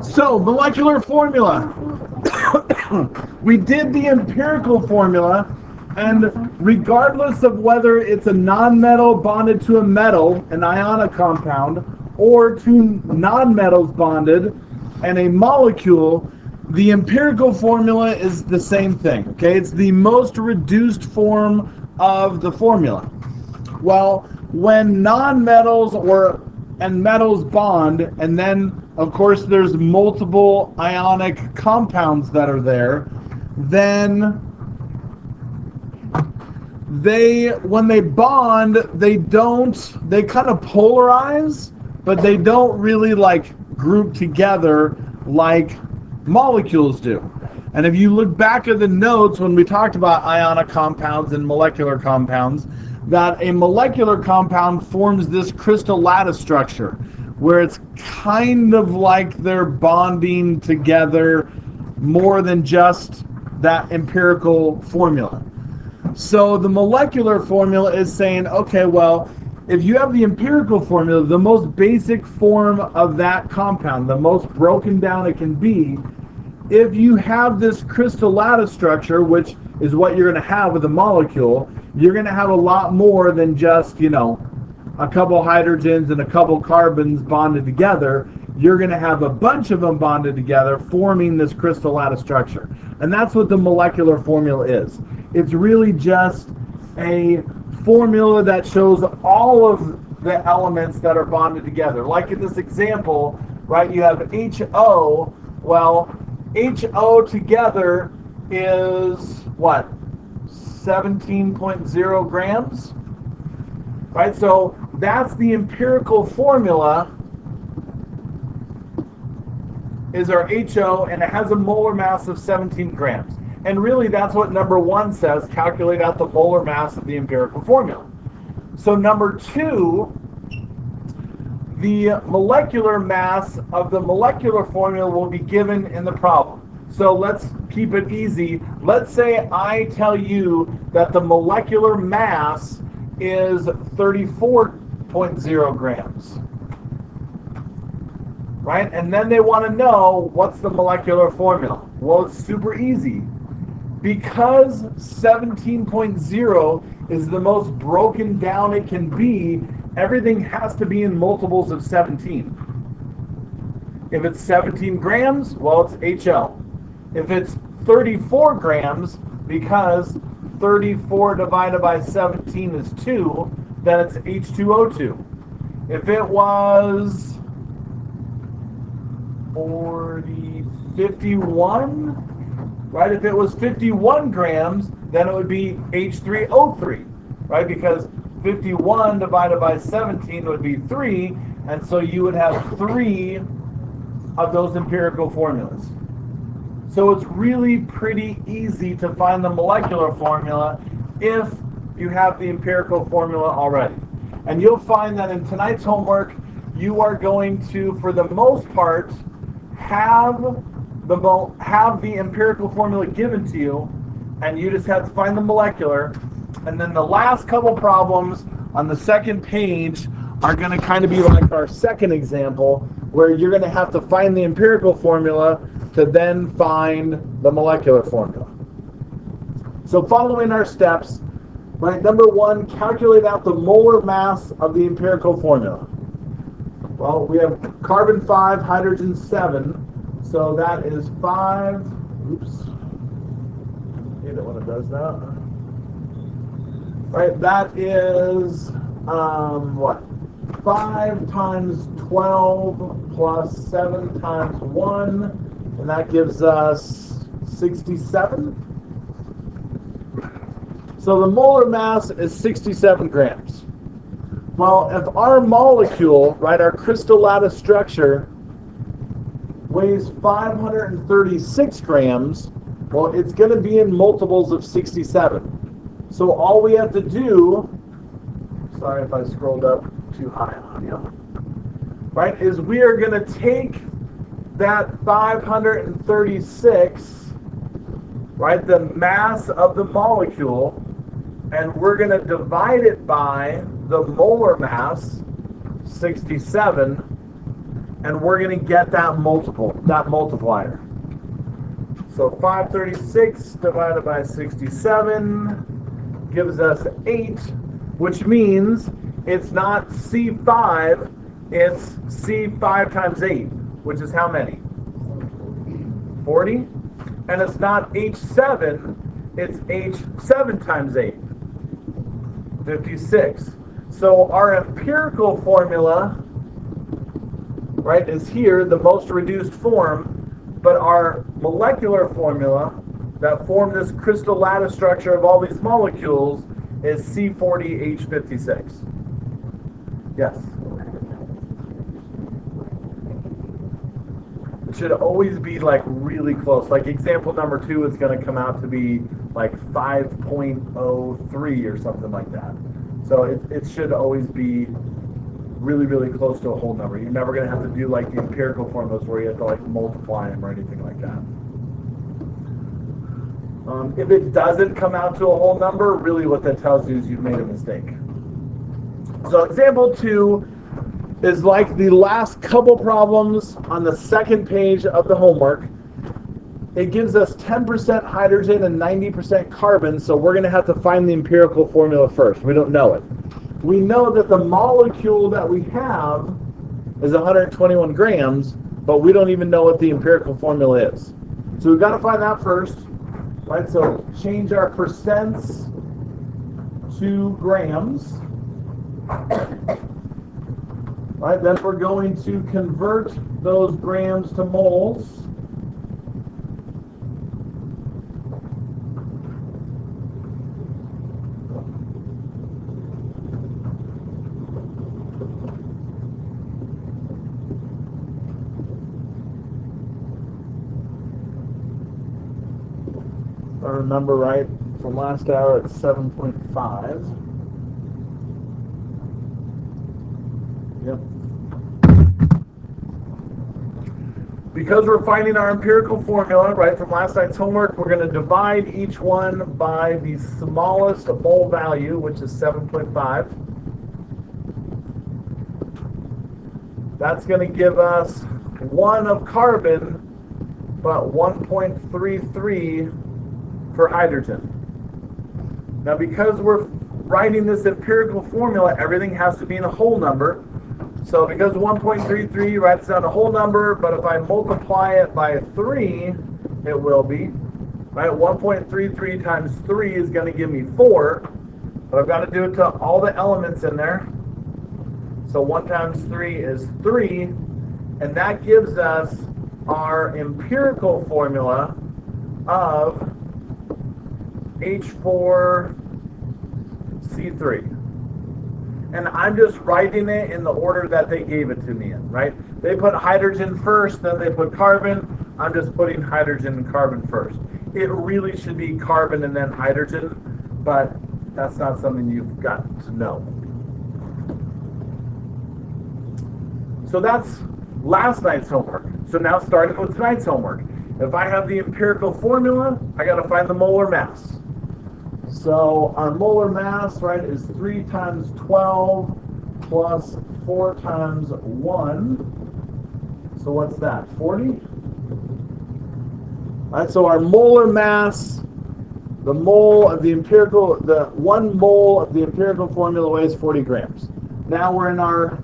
So, molecular formula. We did the empirical formula, and regardless of whether it's a nonmetal bonded to a metal, an ionic compound, or two nonmetals bonded and a molecule, the empirical formula is the same thing. Okay, it's the most reduced form of the formula. Well, when nonmetals and metals bond, and then of course there's multiple ionic compounds that are there, then when they bond, they kind of polarize, but they don't really like group together like molecules do. And if you look back at the notes when we talked about ionic compounds and molecular compounds, that a molecular compound forms this crystal lattice structure where it's kind of like they're bonding together more than just that empirical formula. So the molecular formula is saying, okay, well, if you have the empirical formula, the most basic form of that compound, the most broken down it can be, if you have this crystal lattice structure, which is what you're going to have with a molecule, you're going to have a lot more than just, a couple hydrogens and a couple carbons bonded together. You're going to have a bunch of them bonded together, forming this crystal lattice structure. And that's what the molecular formula is. It's really just a formula that shows all of the elements that are bonded together. Like in this example, right, you have HO. Well, HO together is what? 17.0 grams? Right, so that's the empirical formula, is our HO, and it has a molar mass of 17 grams. And really that's what number 1 says, calculate out the molar mass of the empirical formula. So number 2, the molecular mass of the molecular formula will be given in the problem. So let's keep it easy. Let's say I tell you that the molecular mass is 34.0 grams. Right? And then they want to know what's the molecular formula. Well, it's super easy. Because 17.0 is the most broken down it can be, everything has to be in multiples of 17. If it's 17 grams, well, it's HO. If it's 34 grams, because 34 divided by 17 is 2, then it's H2O2. If it was 51, right? If it was 51 grams, then it would be H3O3, right? Because 51 divided by 17 would be 3, and so you would have 3 of those empirical formulas. So it's really pretty easy to find the molecular formula if you have the empirical formula already. And you'll find that in tonight's homework, you are going to, for the most part, have the empirical formula given to you, and you just have to find the molecular. And then the last couple problems on the second page are going to kind of be like our second example, where you're going to have to find the empirical formula to then find the molecular formula. So following our steps, right, number 1, calculate out the molar mass of the empirical formula. Well, we have carbon 5, hydrogen 7, so that is 5, oops, hate it when it does that. Right, that is, 5 times 12 plus 7 times 1, and that gives us 67. So the molar mass is 67 grams. Well, if our molecule, right, our crystal lattice structure, weighs 536 grams, well, it's going to be in multiples of 67. So all we have to do, sorry if I scrolled up too high on you, right, is we are going to take that 536, right, the mass of the molecule, and we're going to divide it by the molar mass, 67, and we're going to get that multiplier. So 536 divided by 67 gives us 8, which means it's not C5, it's C5 times 8, which is how many? 40. And it's not H7, it's H7 times 8, 56. So our empirical formula, right, is here, the most reduced form, but our molecular formula that form this crystal lattice structure of all these molecules is C40H56. Yes? It should always be like really close. Like example number 2 is going to come out to be like 5.03 or something like that. So it should always be really, really close to a whole number. You're never going to have to do like the empirical formulas where you have to like multiply them or anything like that. If it doesn't come out to a whole number, really what that tells you is you've made a mistake. So example 2 is like the last couple problems on the second page of the homework. It gives us 10% hydrogen and 90% carbon, so we're going to have to find the empirical formula first. We don't know it. We know that the molecule that we have is 121 grams, but we don't even know what the empirical formula is. So we've got to find that first, right? So change our percents to grams. Right, then we're going to convert those grams to moles. If I remember right from last hour, it's 7.5. Yep. Because we're finding our empirical formula, right, from last night's homework, we're going to divide each one by the smallest mole value, which is 7.5. That's going to give us 1 of carbon, but 1.33 for hydrogen. Now, because we're writing this empirical formula, everything has to be in a whole number. So because 1.33 writes down a whole number, but if I multiply it by 3, it will be, right? 1.33 times 3 is going to give me 4, but I've got to do it to all the elements in there. So 1 times 3 is 3, and that gives us our empirical formula of H4C3. And I'm just writing it in the order that they gave it to me in, right? They put hydrogen first, then they put carbon. I'm just putting hydrogen and carbon first. It really should be carbon and then hydrogen, but that's not something you've got to know. So that's last night's homework. So now starting with tonight's homework. If I have the empirical formula, I got to find the molar mass. So our molar mass, right, is 3 times 12 plus 4 times 1. So what's that, 40? All right, so our molar mass, the 1 mole of the empirical formula weighs 40 grams. Now we're in our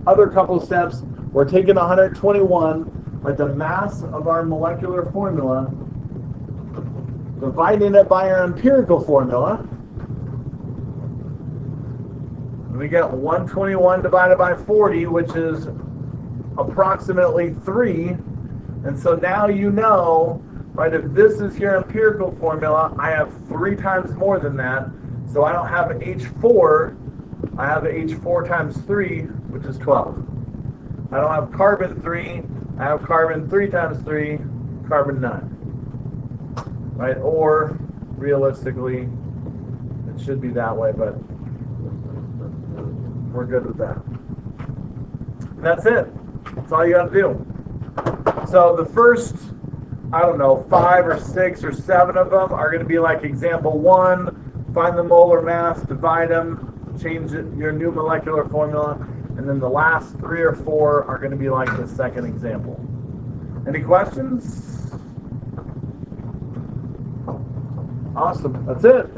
other couple steps. We're taking 121, like the mass of our molecular formula, dividing it by our empirical formula, and we get 121 divided by 40, which is approximately 3. And so now you know, right, if this is your empirical formula, I have 3 times more than that. So I don't have H4, I have H4 times 3, which is 12. I don't have carbon 3, I have carbon 3 times 3, carbon 9. Right? Or, realistically, it should be that way, but we're good with that. And that's it. That's all you got to do. So the first, 5 or 6 or 7 of them are going to be like example 1, find the molar mass, divide them, change your new molecular formula. And then the last 3 or 4 are going to be like the second example. Any questions? Awesome. That's it.